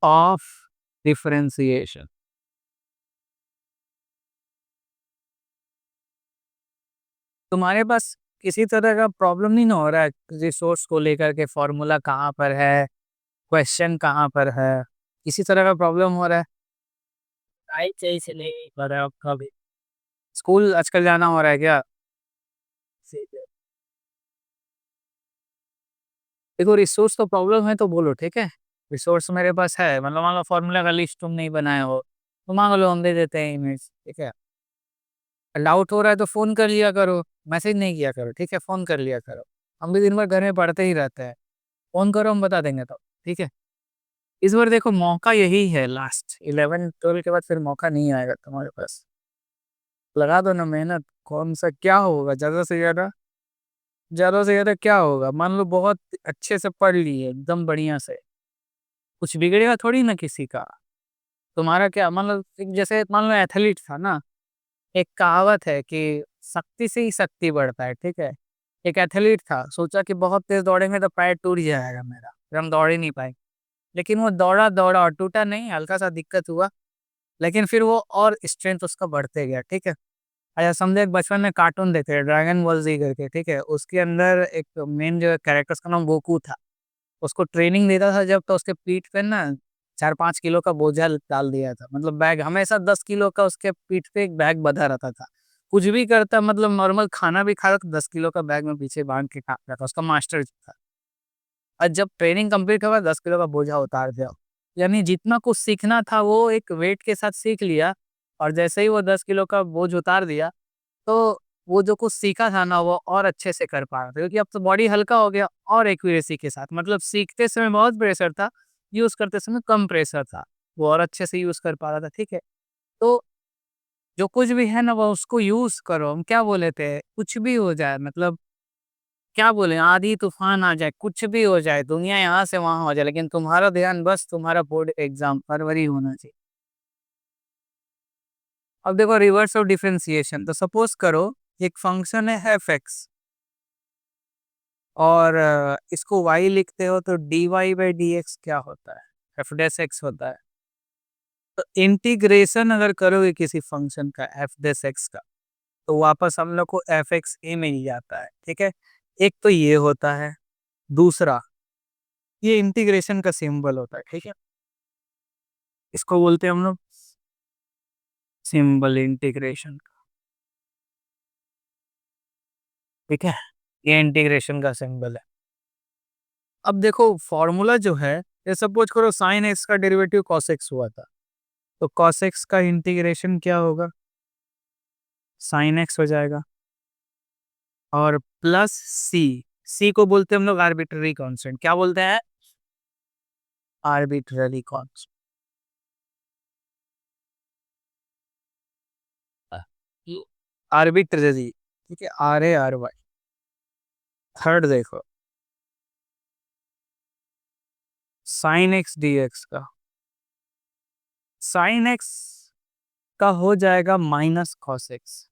Of differentiation. तुम्हारे पास किसी तरह का प्रॉब्लम नहीं ना हो रहा है रिसोर्स को लेकर के, फॉर्मूला कहाँ पर है, क्वेश्चन कहाँ पर है, किसी तरह का प्रॉब्लम हो रहा है? आई सही से नहीं पढ़ रहे हो कभी? स्कूल आजकल जाना हो रहा है क्या? देखो, रिसोर्स तो प्रॉब्लम है तो बोलो, ठीक है। रिसोर्स मेरे पास है, मतलब मान लो फॉर्मूला का लिस्ट तुम नहीं बनाए हो तो मांग लो, हम दे देते हैं इमेज, ठीक है। डाउट हो रहा है तो फोन कर लिया करो, मैसेज नहीं किया करो, ठीक है, फोन कर लिया करो। हम भी दिन भर घर में पढ़ते ही रहते हैं। फोन करो, हम बता देंगे तो, ठीक है। इस बार देखो, मौका यही है लास्ट, 11 12 के बाद फिर मौका नहीं आएगा तुम्हारे पास। लगा दो ना मेहनत, कौन सा क्या होगा, ज्यादा से ज्यादा क्या होगा, मान लो बहुत अच्छे से पढ़ लिए एकदम बढ़िया से, कुछ बिगड़ेगा थोड़ी ना किसी का। तुम्हारा क्या, मान लो जैसे मान लो एथलीट था ना, एक कहावत है कि शक्ति से ही शक्ति बढ़ता है, ठीक है। एक एथलीट था, सोचा कि बहुत तेज दौड़ेंगे तो पैर टूट जाएगा मेरा, फिर हम दौड़ ही नहीं पाए। लेकिन वो दौड़ा दौड़ा और टूटा नहीं, हल्का सा दिक्कत हुआ, लेकिन फिर वो और स्ट्रेंथ उसका बढ़ते गया, ठीक है। अच्छा समझे, एक बचपन में कार्टून देखते हैं ड्रैगन बॉल जी करके, ठीक है, उसके अंदर एक मेन जो कैरेक्टर, उसका नाम गोकू था। उसको ट्रेनिंग देता था जब, तो उसके पीठ पे ना 4 5 किलो का बोझा डाल दिया था, मतलब बैग हमेशा 10 किलो का उसके पीठ पे एक बैग बंधा रहता था। कुछ भी करता, मतलब नॉर्मल खाना भी खा रहा तो 10 किलो का बैग में पीछे बांध के खा रहा था, उसका मास्टर था। और जब ट्रेनिंग कंप्लीट हुआ, 10 किलो का बोझा उतार दिया। यानी जितना कुछ सीखना था वो एक वेट के साथ सीख लिया। और जैसे ही वो 10 किलो का बोझ उतार दिया, तो वो जो कुछ सीखा था ना, वो और अच्छे से कर पा रहा था, क्योंकि अब तो बॉडी हल्का हो गया और एक्यूरेसी के साथ, मतलब सीखते समय बहुत प्रेशर था, यूज करते समय कम प्रेशर था, वो और अच्छे से यूज कर पा रहा था, ठीक है। तो जो कुछ भी है ना, वो उसको यूज करो। हम क्या बोले थे, कुछ भी हो जाए, मतलब क्या बोले, आधी तूफान आ जाए, कुछ भी हो जाए, दुनिया यहाँ से वहां हो जाए, लेकिन तुम्हारा ध्यान बस तुम्हारा बोर्ड एग्जाम फरवरी होना चाहिए। अब देखो, रिवर्स ऑफ डिफरेंशिएशन, तो सपोज करो एक फंक्शन है एफ एक्स, और इसको y लिखते हो तो dy बाई डी एक्स क्या होता है, एफ डेस एक्स होता है। तो इंटीग्रेशन अगर करोगे किसी फंक्शन का एफ डेस एक्स का, तो वापस हम लोग को एफ एक्स ए मिल जाता है, ठीक है। एक तो ये होता है, दूसरा ये इंटीग्रेशन का सिंबल होता है, ठीक है। इसको बोलते हैं हम लोग सिंबल इंटीग्रेशन, ठीक है। ये इंटीग्रेशन का सिंबल है। अब देखो फॉर्मूला जो है, ये सपोज करो साइन एक्स का डेरिवेटिव कॉस एक्स हुआ था, तो कॉस एक्स का इंटीग्रेशन क्या होगा, साइन एक्स हो जाएगा। और प्लस सी, सी को बोलते हैं हम लोग आर्बिट्ररी कांस्टेंट, क्या बोलते हैं, आर्बिट्ररी कांस्टेंट। आर्बिट्ररी, ठीक है, RARY। थर्ड देखो, साइन एक्स डी एक्स का, साइन एक्स का हो जाएगा माइनस कॉस एक्स।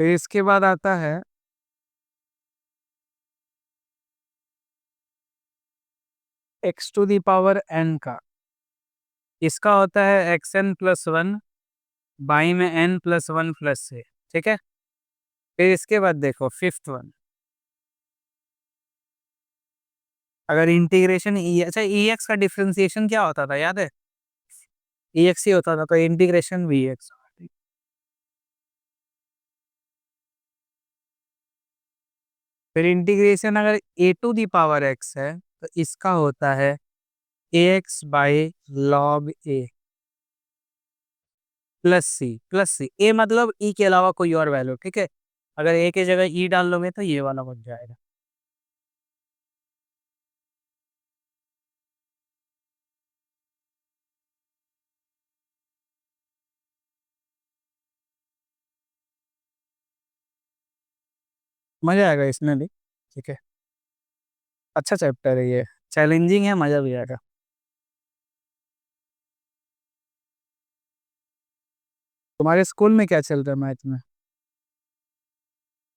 फिर इसके बाद आता है x to the power n का, इसका होता है xn+1, बाई में n+1 प्लस से, ठीक है। फिर इसके बाद देखो फिफ्थ वन, अगर इंटीग्रेशन अच्छा ई एक्स का डिफरेंशिएशन क्या होता था याद है, ई एक्स ही होता था, तो इंटीग्रेशन वी एक्स। फिर इंटीग्रेशन अगर a to the power x है, तो इसका होता है a x by log a plus c a, मतलब ई के अलावा कोई और वैल्यू, ठीक है। अगर ए की जगह ई डाल लोगे तो ये वाला बन जाएगा। मजा आएगा इसमें भी, ठीक है। अच्छा चैप्टर है ये, चैलेंजिंग है, मजा भी आएगा। तुम्हारे स्कूल में क्या चल रहा है मैथ में?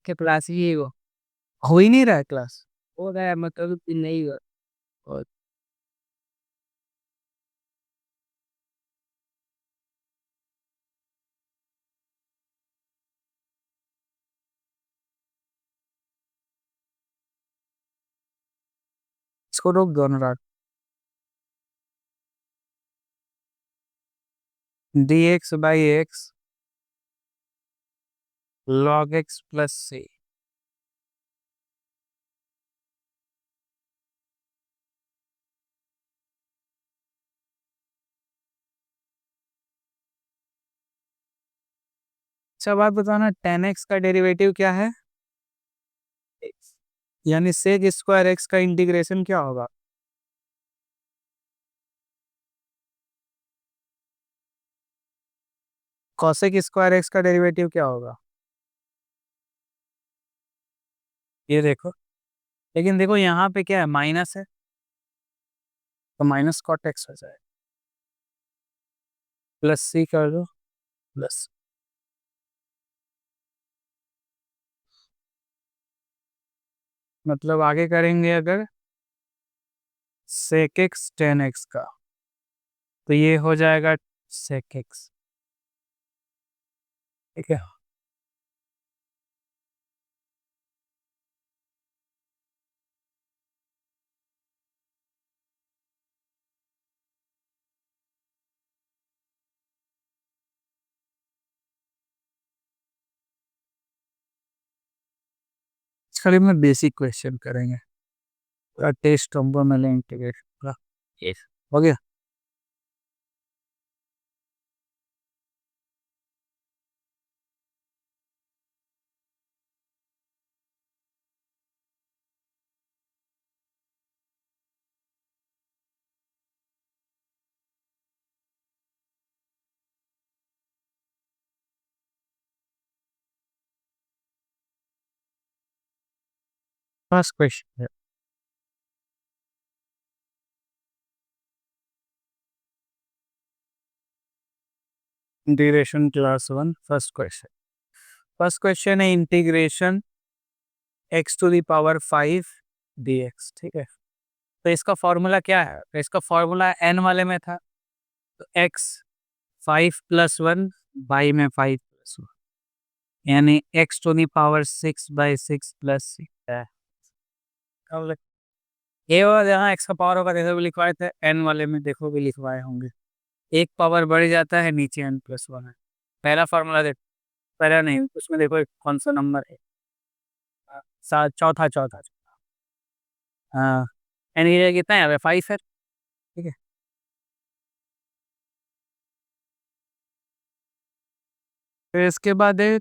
के क्लास ही हो ही नहीं रहा है क्लास। हो रहा है मतलब कि नहीं हो। और इसको रोक दो Anurag. D x by x log x plus c. अच्छा बात बताना, टेन एक्स का डेरिवेटिव क्या है? X। यानी सेक स्क्वायर एक्स का इंटीग्रेशन क्या होगा? कॉसेक स्क्वायर एक्स का डेरिवेटिव क्या होगा? ये देखो, लेकिन देखो यहाँ पे क्या है, माइनस है, तो माइनस कॉट एक्स हो जाए। प्लस सी कर दो, प्लस। मतलब आगे करेंगे अगर सेक एक्स टेन एक्स का, तो ये हो जाएगा सेक एक्स। ठीक है। खाली में बेसिक क्वेश्चन करेंगे, पूरा टेस्ट कंपो में इंटीग्रेशन का। यस, हो गया। फर्स्ट क्वेश्चन है, integration class one, first question. First question है integration x to the power 5 d x. ठीक है। तो इसका फॉर्मूला क्या है? तो इसका फॉर्मूला एन वाले में था, तो एक्स 5+1 बाई में 5+1, यानी x to the power 6/6 plus 6 है। अब ये वाला जहाँ एक्स का पावर होगा देखो भी लिखवाए थे, एन वाले में देखो भी लिखवाए होंगे। एक पावर बढ़ जाता है, नीचे n+1 है। पहला फॉर्मूला देखो, पहला नहीं उसमें देखो कौन सा नंबर है। सात, चौथा चौथा। हाँ, एन की जगह कितना है यहाँ पे? 5 है। ठीक है। फिर इसके बाद है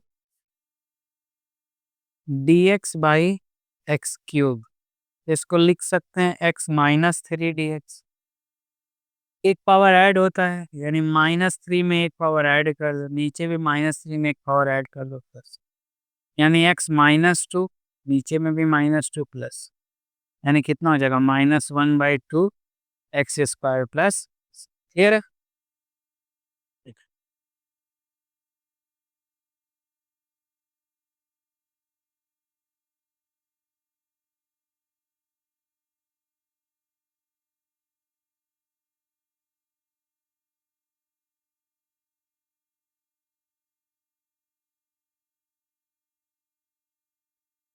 dx/x³। इसको लिख सकते हैं x-3 dx। एक पावर ऐड होता है, यानी -3 में एक पावर ऐड कर दो, नीचे भी -3 में एक पावर ऐड कर दो प्लस, यानी x-2, नीचे में भी -2 प्लस, यानी कितना हो जाएगा? -1/2 एक्स स्क्वायर प्लस। फिर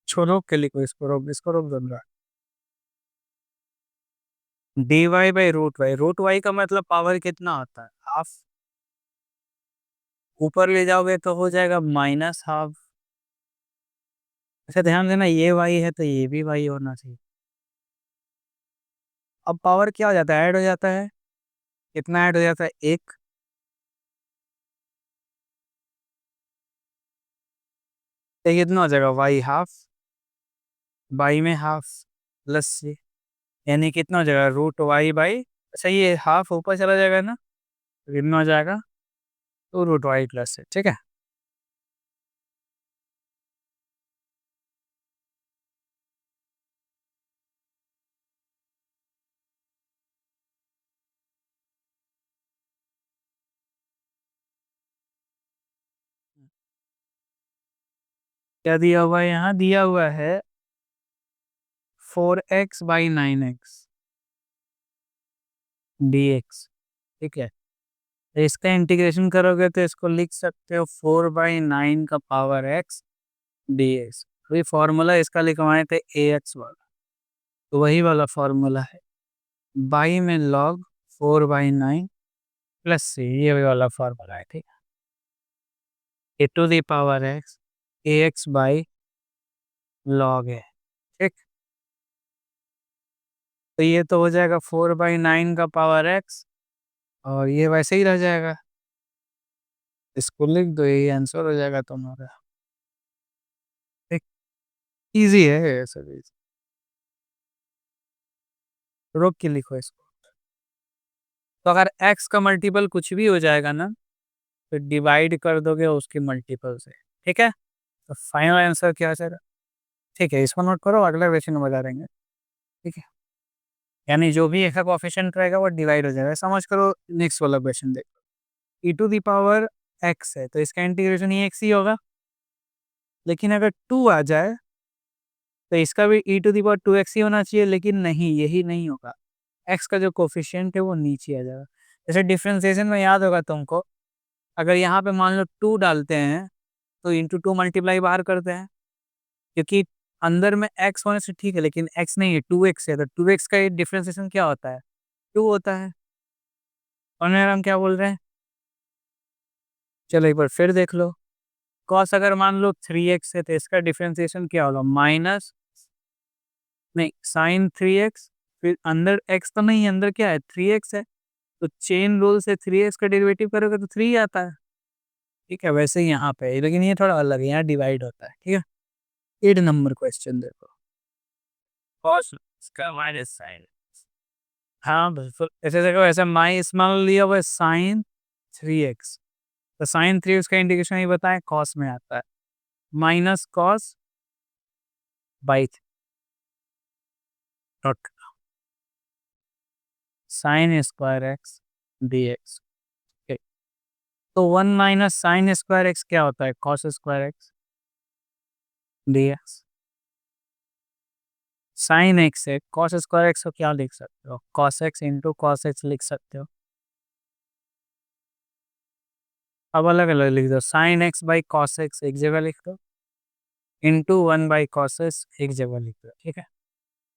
छोड़ो के लिए इसको रोक दूंगा। dy/√y, रूट वाई का मतलब पावर कितना होता है? हाफ। ऊपर ले जाओगे तो हो जाएगा -हाफ। अच्छा ध्यान देना, ये वाई है तो ये भी वाई होना चाहिए। अब पावर क्या हो जाता है? ऐड हो जाता है। कितना ऐड हो जाता है? एक। तो ये कितना हो जाएगा? वाई हाफ, बाई में हाफ प्लस से, यानी कितना हो जाएगा? √y/। अच्छा ये हाफ ऊपर चला जाएगा ना, तो कितना हो जाएगा? तो √y प्लस है। ठीक है। क्या दिया हुआ है यहाँ? दिया हुआ है 4x/9x dx। ठीक है, तो इसका इंटीग्रेशन करोगे तो इसको लिख सकते हो 4/9 का पावर x dx। तो ये फॉर्मूला इसका लिखवाए थे ax वाला, तो वही वाला फॉर्मूला है। बाई में log 4/9 प्लस c, ये वही वाला फॉर्मूला है। ठीक है, a to the power x ax by log है। ठीक, तो ये तो हो जाएगा 4/9 का पावर x, और ये वैसे ही रह जाएगा। इसको लिख दो, यही आंसर हो जाएगा तुम्हारा। ठीक, इजी है ये सब। रोक के लिखो इसको। तो अगर x का मल्टीपल कुछ भी हो जाएगा ना, तो डिवाइड कर दोगे उसके मल्टीपल से। ठीक है, तो फाइनल आंसर क्या है? ठीक है, इसको नोट करो, अगला क्वेश्चन में बता देंगे। ठीक है, यानी जो भी एक कोएफिशिएंट रहेगा वो डिवाइड हो जाएगा, समझ करो। नेक्स्ट वाला क्वेश्चन देखो, ई टू द पावर एक्स है तो इसका इंटीग्रेशन ही एक्स ही होगा। लेकिन अगर 2 आ जाए तो इसका भी ई टू द पावर 2x ही होना चाहिए, लेकिन नहीं, यही नहीं होगा। एक्स का जो कोफिशिएंट है वो नीचे आ जाएगा। जैसे डिफरेंशिएशन में याद होगा तुमको, अगर यहाँ पे मान लो 2 डालते हैं तो इंटू 2 मल्टीप्लाई बाहर करते हैं, क्योंकि अंदर में एक्स होने से ठीक है, लेकिन एक्स नहीं है, 2x है, तो 2x का डिफरेंशिएशन क्या होता है? 2 होता है। और मेरा हम क्या बोल रहे हैं? चलो एक बार फिर देख लो। कॉस अगर मान लो 3x है तो इसका डिफरेंशिएशन क्या होगा? माइनस, नहीं, साइन 3x, फिर अंदर x तो नहीं है, अंदर क्या है? 3x है, तो चेन रूल से 3x का डेरिवेटिव करोगे तो 3 आता है। ठीक है, वैसे ही यहाँ पे है, लेकिन ये थोड़ा अलग है, यहाँ डिवाइड होता है। ठीक है, 8 नंबर क्वेश्चन देखो। कॉस इसका माइनस साइन। हाँ बिल्कुल, ऐसे देखो, ऐसे माई स्मॉल लिया हुआ है साइन 3x, तो साइन 3x का इंडिकेशन ही बताएं, कॉस में आता है। Minus cos by dot sine square x D x. तो 1 - sin² x क्या होता है? Cos square x D x. Sine x है, कॉस स्क्वायर एक्स को क्या लिख सकते हो? Cos x into cos x लिख सकते हो। अब अलग अलग लिख दो, sine x by cos x एक जगह लिख दो, इंटू 1/cos एक्स एक जगह लिख दो। ठीक है,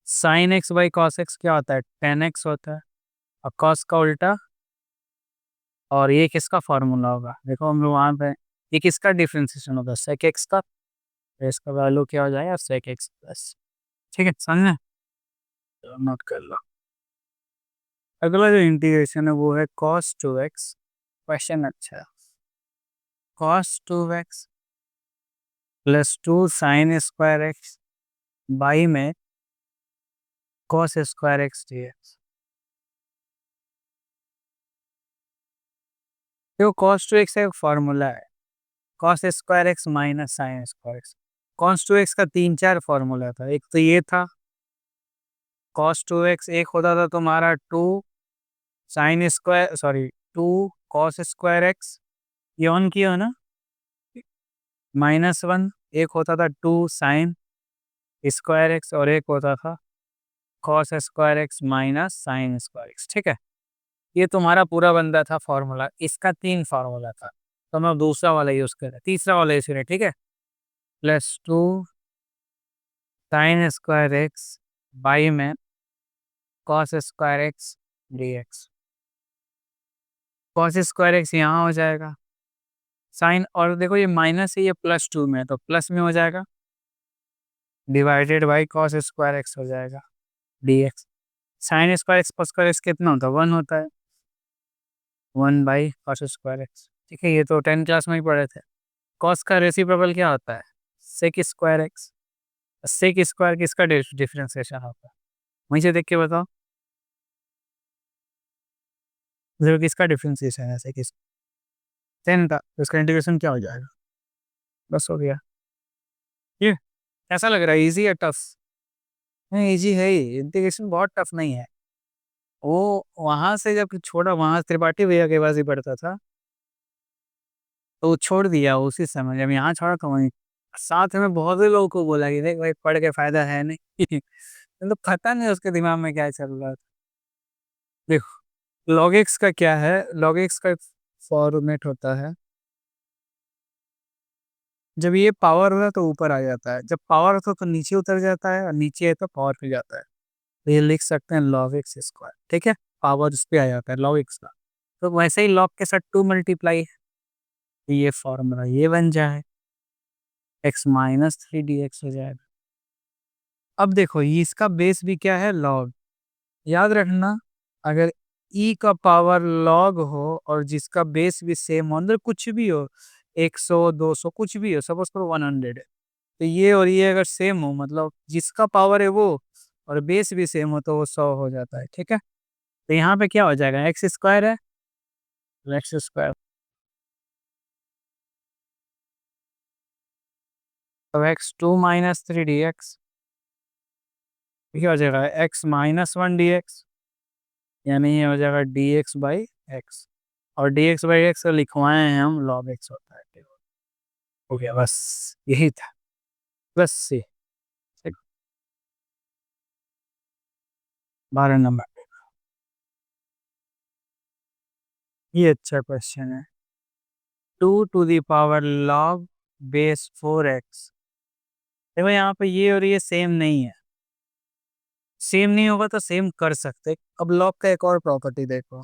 sine x by cos x क्या होता है? टेन एक्स होता है, और कॉस का उल्टा, और ये किसका फॉर्मूला होगा? देखो हम लोग वहाँ पे, ये किसका डिफ्रेंसिएशन होगा? सेक एक्स का, तो इसका वैल्यू क्या हो जाएगा? Sec x plus. ठीक है, समझना, नोट कर लो। अगला जो इंटीग्रेशन है वो है cos 2x। क्वेश्चन अच्छा है। cos 2x plus 2 sin² x by में cos² x dx। देखो cos 2x एक फॉर्मूला है, cos² x minus sin²x। cos 2x का 3-4 फॉर्मूला था, एक तो ये था cos 2x, एक होता था तुम्हारा 2 cos²x, ये ऑन किया हो ना, -1, एक होता था 2 sin² x, और एक होता था cos² x माइनस sin²x। ठीक है, ये तुम्हारा पूरा बंदा था फॉर्मूला, इसका 3 फॉर्मूला था, तो मैं दूसरा वाला यूज करें, तीसरा वाला यूज करें। ठीक है, प्लस 2 sin² x बाई में cos² x dx। cos² x यहाँ हो जाएगा साइन, और देखो ये माइनस है, ये +2 में है, तो प्लस में हो जाएगा, डिवाइडेड बाई cos² x हो जाएगा dx। sin² x cos² x कितना होता है? 1 होता है, 1/cos²x। ठीक है, ये तो 10 क्लास में ही पढ़े थे। कॉस का रेसिप्रोकल क्या होता है? sec²x। सेक स्क्वायर किसका डिफरेंशिएशन होता है? वहीं से देख के बताओ, देखो किसका डिफरेंशिएशन है? सेक 10 था, तो इसका इंटीग्रेशन क्या हो जाएगा? बस हो गया। ये कैसा लग रहा है? इजी है टफ? नहीं, इजी है ही, इंटीग्रेशन बहुत टफ नहीं है। वो वहां से जब छोड़ा, वहां त्रिपाठी भैया के पास ही पढ़ता था, तो वो छोड़ दिया उसी समय, जब यहाँ छोड़ा तो वहीं साथ में बहुत से लोगों को बोला कि देख भाई पढ़ के फायदा है नहीं। मतलब पता नहीं उसके दिमाग में क्या चल रहा था। देखो log x का क्या है, log x का फॉर्मेट होता है, जब ये पावर होता है तो ऊपर आ जाता है, जब पावर होता है तो नीचे उतर जाता है, और नीचे है तो पावर पे जाता है। तो ये लिख सकते हैं log x स्क्वायर, ठीक है। पावर उस पे आ जाता है log x का, तो वैसे ही log के साथ 2 मल्टीप्लाई, ये फॉर्मूला ये बन जाए, x माइनस 3 dx हो जाएगा। अब देखो ये इसका बेस भी क्या है, log। याद रखना, अगर e का पावर log हो और जिसका बेस भी सेम हो, अंदर कुछ भी हो, 100 200 कुछ भी हो, सपोज करो 100 है, तो ये और ये अगर सेम हो, मतलब जिसका पावर है वो और बेस भी सेम हो, तो वो 100 हो जाता है, ठीक है। तो यहाँ पे क्या हो जाएगा, एक्स स्क्वायर है, एक्स स्क्वायर, तो x2 - 3 dx, क्या हो जाएगा, x-1 dx, यानी ये हो जाएगा dx/x, और dx/x लिखवाए हैं हम, log x होता है। हो गया, बस यही था, बस से। ठीक, 12 नंबर, ये अच्छा क्वेश्चन है। 2 to the power log base 4x, देखो यहाँ पे ये और ये सेम नहीं है, सेम नहीं होगा तो सेम कर सकते। अब log का एक और प्रॉपर्टी देखो,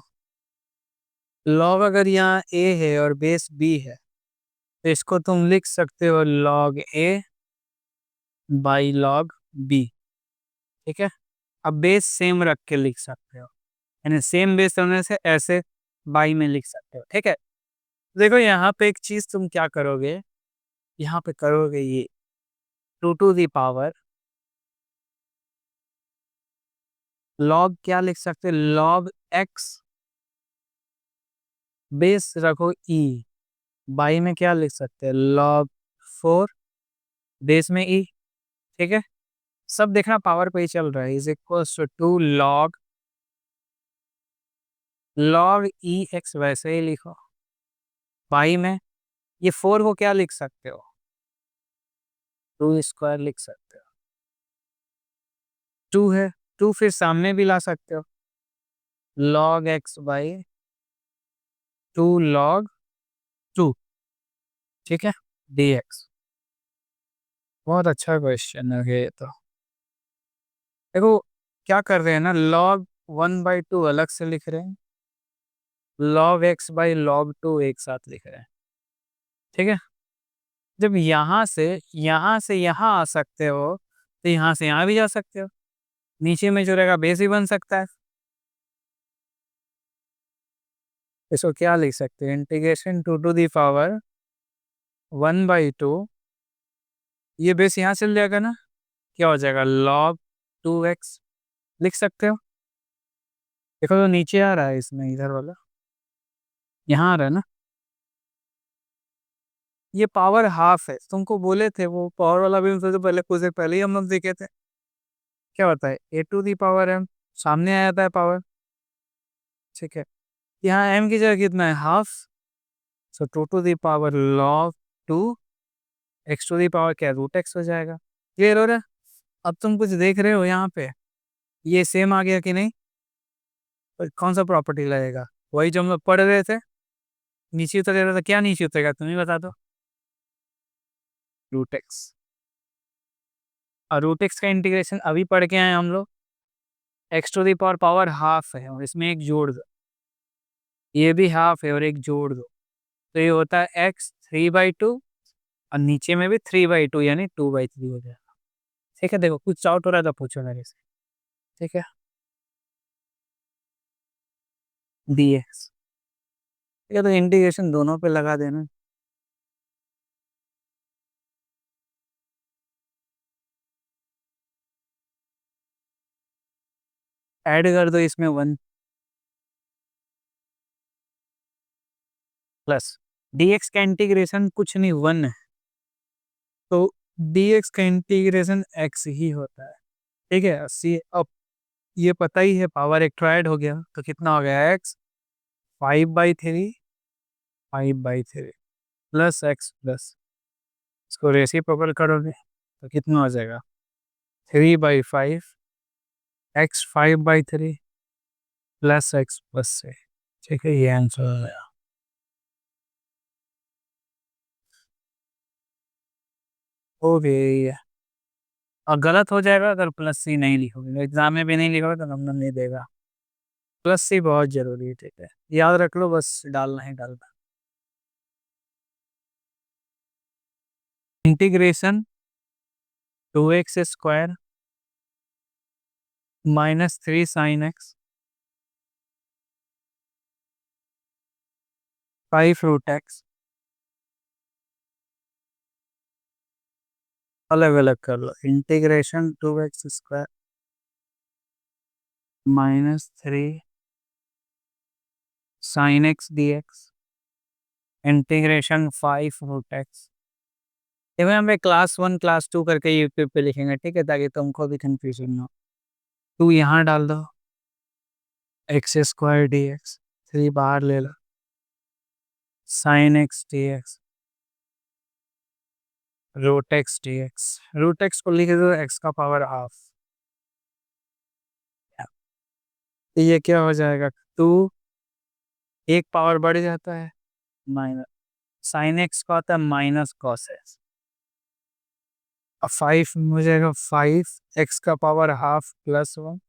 log अगर यहाँ a है और बेस b है, तो इसको तुम लिख सकते हो log a by log b, ठीक है। अब बेस सेम रख के लिख सकते हो, यानी सेम बेस होने से ऐसे बाई में लिख सकते हो, ठीक है। देखो यहाँ पे एक चीज तुम क्या करोगे, यहाँ पे करोगे ये 2 to the power log, क्या लिख सकते हो, log x, बेस रखो e, बाई में क्या लिख सकते हैं, log 4, बेस में e, ठीक है। सब देखना पावर पे ही चल रहा है, is equal to log e x, वैसे ही लिखो, बाई में ये 4 को क्या लिख सकते हो, 2 स्क्वायर लिख सकते हो, 2 है, 2 फिर सामने भी ला सकते हो, log x/2 log 2, ठीक है, dx। बहुत अच्छा क्वेश्चन है ये तो। देखो क्या कर रहे हैं ना, log 1/2 अलग से लिख रहे हैं, log x/log 2 एक साथ लिख रहे हैं, ठीक है। जब यहाँ से यहाँ आ सकते हो, तो यहाँ से यहाँ भी जा सकते हो, नीचे में जो रहेगा बेस ही बन सकता है। इसको क्या लिख सकते हैं, इंटीग्रेशन 2 to the power 1/2, ये बेस यहाँ से ले जाएगा ना, क्या हो जाएगा, log 2x लिख सकते हो। देखो तो नीचे आ रहा है, इसमें इधर वाला यहाँ आ रहा है ना, ये पावर हाफ है, तुमको बोले थे वो पावर वाला भी, तो पहले कुछ देर पहले ही हम लोग देखे थे। क्या होता है, a to the power m, सामने आ जाता है पावर, ठीक है। यहाँ m की जगह कितना है, half, so 2 to the power log 2, x to the power क्या, √x हो जाएगा। क्लियर हो रहा है। अब तुम कुछ देख रहे हो यहाँ पे, ये सेम आ गया कि नहीं, और कौन सा प्रॉपर्टी लगेगा, वही जो हम लोग पढ़ रहे थे, नीचे उतर रहा था, क्या नीचे उतरेगा तुम्हें बता दो, √x। और √x का इंटीग्रेशन अभी पढ़ के आए हम लोग, x to the power half है और इसमें एक जोड़ दो, ये भी हाफ है और एक जोड़ दो, तो ये होता है x 3/2, और नीचे में भी 3/2, यानी 2/3 हो जाएगा, ठीक है। देखो कुछ डाउट हो रहा था, पूछो मेरे से, ठीक है, dx, ठीक है। तो इंटीग्रेशन दोनों पे लगा देना, ऐड कर दो इसमें 1 प्लस dx का इंटीग्रेशन कुछ नहीं 1 है, तो dx का इंटीग्रेशन x ही होता है, ठीक है। 80, अब ये पता ही है, पावर एक ऐड हो गया तो कितना हो गया, x 5/3, 5/3 प्लस x प्लस इसको रेसिप्रोकल करोगे तो कितना हो जाएगा? 3/5 एक्स 5/3 प्लस एक्स प्लस से। ठीक है, ये आंसर हो गया। हो गई। और गलत हो जाएगा अगर प्लस सी नहीं लिखोगे, एग्जाम में भी नहीं लिखोगे तो नंबर नहीं देगा। प्लस सी बहुत जरूरी है, ठीक है, याद रख लो, बस डालना है डालना। Integration 2x² -3 sin x 5 √x। अलग अलग कर लो। Integration 2x² -3 sin x dx integration 5 √x। इन्हें हमें क्लास 1 क्लास 2 करके यूट्यूब पे लिखेंगे, ठीक है, ताकि तुमको भी कंफ्यूजन ना हो। तू यहाँ डाल दो x² dx, 3 बाहर ले लो, sin x dx √x को लिख दो x का पावर हाफ। तो ये क्या हो जाएगा? टू एक पावर बढ़ जाता है, माइनस साइन एक्स का होता है माइनस कॉस एक्स। अब 5 हो जाएगा 5 x का पावर हाफ +1।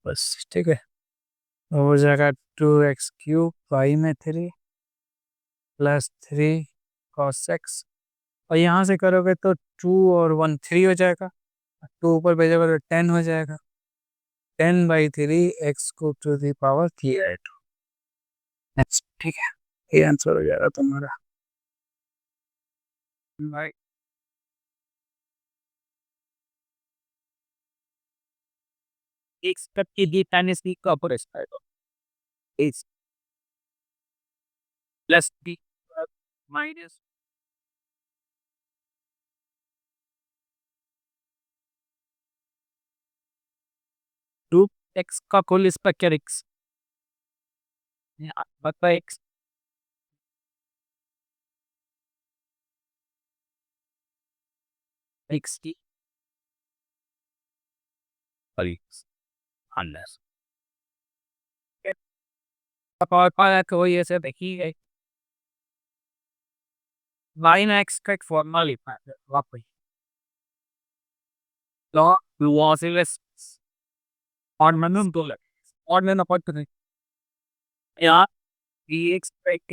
बस ठीक है, हो जाएगा 2x³ y में 3 +3 cos x। और यहाँ से करोगे तो 2 और 1 3 हो जाएगा, 2 ऊपर भेजोगे तो 10 हो जाएगा। 10/3 x को टू दी पावर 3/2। नेक्स्ट, ठीक है, ये आंसर हो जाएगा तुम्हारा। भाई expect की टाइम्स b का ऊपर आएगा is plus b minus 2x का कुल स्पेक्टर x बता x x की x अनलेस और पाया को ये से देखिए y ना x का एक फॉर्मूला लिखा है वापस लॉ लॉसलेस और मैंने दो लगे और मैंने पढ़ नहीं यार ये एक्सपेक्ट